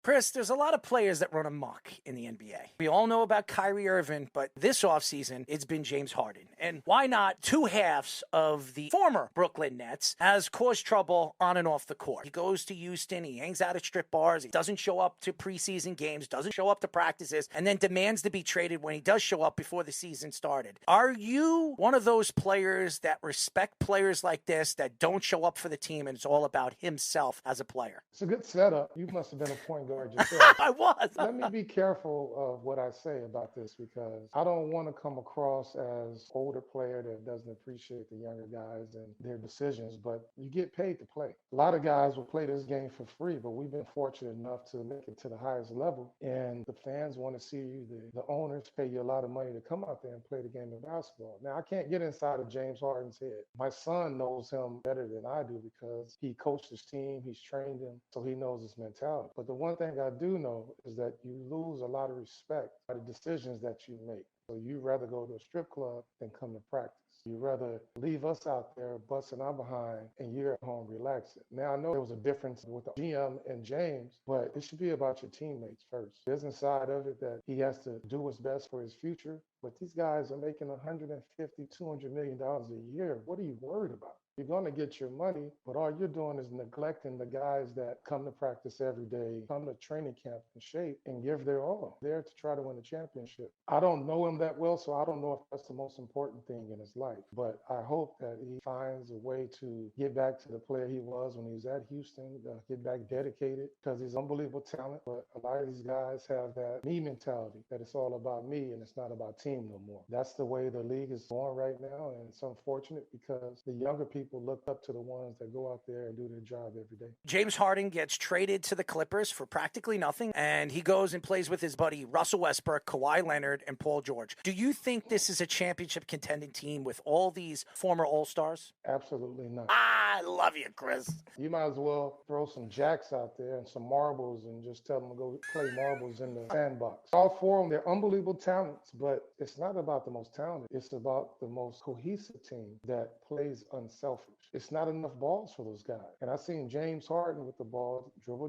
Chris, there's a lot of players that run amok in the NBA. We all know about Kyrie Irving, but this offseason, it's been James Harden. And why not two halves of the former Brooklyn Nets has caused trouble on and off the court. He goes to Houston, he hangs out at strip bars, he doesn't show up to preseason games, doesn't show up to practices, and then demands to be traded when he does show up before the season started. Are you one of those players that respect players like this, that don't show up for the team and it's all about himself as a player? It's a good setup. You must have been a point guard yourself. I was. Let me be careful of what I say about this, because I don't want to come across as older player that doesn't appreciate the younger guys and their decisions, but you get paid to play. A lot of guys will play this game for free, but we've been fortunate enough to make it to the highest level, and the fans want to see you. The owners pay you a lot of money to come out there and play the game of basketball. Now, I can't get inside of James Harden's head. My son knows him better than I do because he coached his team, he's trained him, so he knows his mentality. But the one thing I do know is that you lose a lot of respect by the decisions that you make. So you'd rather go to a strip club than come to practice. You'd rather leave us out there busting our behind and you're at home relaxing. Now, I know there was a difference with the GM and James, but it should be about your teammates first. Business side of it, that he has to do what's best for his future. But these guys are making $150, $200 million a year. What are you worried about? You're going to get your money, but all you're doing is neglecting the guys that come to practice every day, come to training camp in shape, and give their all. They're to try to win a championship. I don't know him that well, so I don't know if that's the most important thing in his life. But I hope that he finds a way to get back to the player he was when he was at Houston, get back dedicated, because he's unbelievable talent. But a lot of these guys have that me mentality, that it's all about me and it's not about team no more. That's the way the league is going right now, and it's unfortunate because the younger people look up to the ones that go out there and do their job every day. James Harden gets traded to the Clippers for practically nothing, and he goes and plays with his buddy Russell Westbrook, Kawhi Leonard, and Paul George. Do you think this is a championship contending team with all these former All-Stars? Absolutely not. I love you, Chris. You might as well throw some jacks out there and some marbles and just tell them to go play marbles in the sandbox. All four of them, they're unbelievable talents, but it's not about the most talented. It's about the most cohesive team that plays unselfish. It's not enough balls for those guys. And I've seen James Harden with the ball, dribble,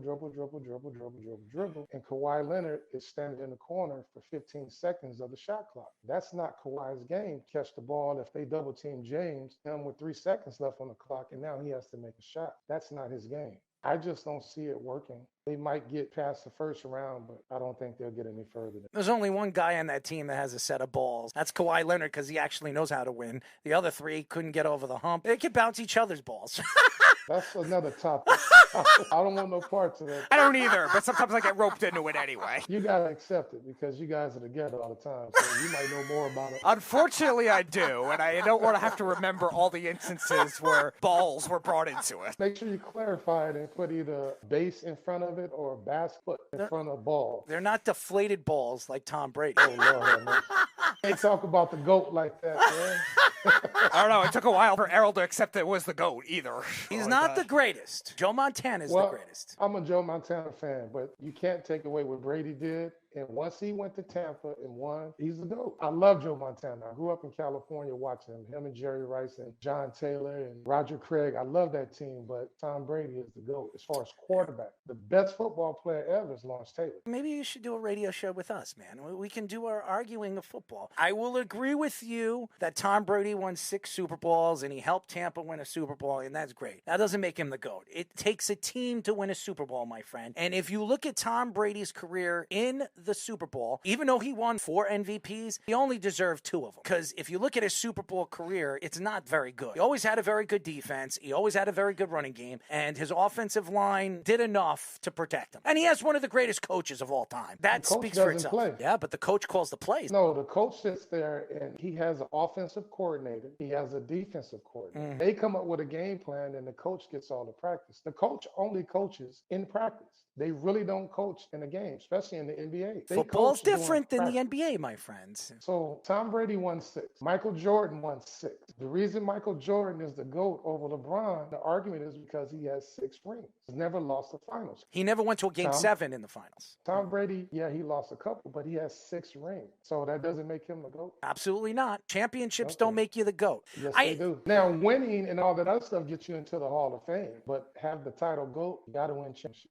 and Kawhi Leonard is standing in the corner for 15 seconds of the shot clock. That's not Kawhi's game. Catch the ball. If they double team James, him with 3 seconds left on the clock, and now he has to make a shot. That's not his game. I just don't see it working. They might get past the first round, but I don't think they'll get any further. There's only one guy on that team that has a set of balls. That's Kawhi Leonard, because he actually knows how to win. The other three couldn't get over the hump. They could bounce each other's balls. That's another topic. I don't want no parts of that. I don't either, but sometimes I get roped into it anyway. You got to accept it because you guys are together all the time, so you might know more about it. Unfortunately, I do, and I don't want to have to remember all the instances where balls were brought into it. Make sure you clarify it and put either base in front of it or basket in front of ball. They're not deflated balls like Tom Brady. Oh, Lord, man. They talk about the GOAT like that, man. I don't know. It took a while for Errol to accept that it was the GOAT either. He's not the greatest. Joe Montana is the greatest. I'm a Joe Montana fan, but you can't take away what Brady did. And once he went to Tampa and won, he's the GOAT. I love Joe Montana. I grew up in California watching him and Jerry Rice and John Taylor and Roger Craig. I love that team, but Tom Brady is the GOAT as far as quarterback. The best football player ever is Lawrence Taylor. Maybe you should do a radio show with us, man. We can do our arguing of football. I will agree with you that Tom Brady won 6 Super Bowls and he helped Tampa win a Super Bowl, and that's great. That doesn't make him the GOAT. It takes a team to win a Super Bowl, my friend. And if you look at Tom Brady's career in the Super Bowl, even though he won 4 MVPs, he only deserved 2 of them. Because if you look at his Super Bowl career, it's not very good. He always had a very good defense. He always had a very good running game. And his offensive line did enough to protect him. And he has one of the greatest coaches of all time. That speaks for itself. Play. Yeah, but the coach calls the plays. No, the coach sits there and he has an offensive coordinator. He has a defensive coordinator. They come up with a game plan and the coach gets all the practice. The coach only coaches in practice. They really don't coach in a game, especially in the NBA. Football's different than the NBA, my friends. So Tom Brady won 6. Michael Jordan won 6. The reason Michael Jordan is the GOAT over LeBron, the argument is because he has 6 rings. He's never lost the finals. He never went to a game 7 in the finals. Tom Brady, yeah, he lost a couple, but he has 6 rings. So that doesn't make him the GOAT? Absolutely not. Championships don't make you the GOAT. Yes, they do. Now, winning and all that other stuff gets you into the Hall of Fame, but have the title GOAT, you got to win championships.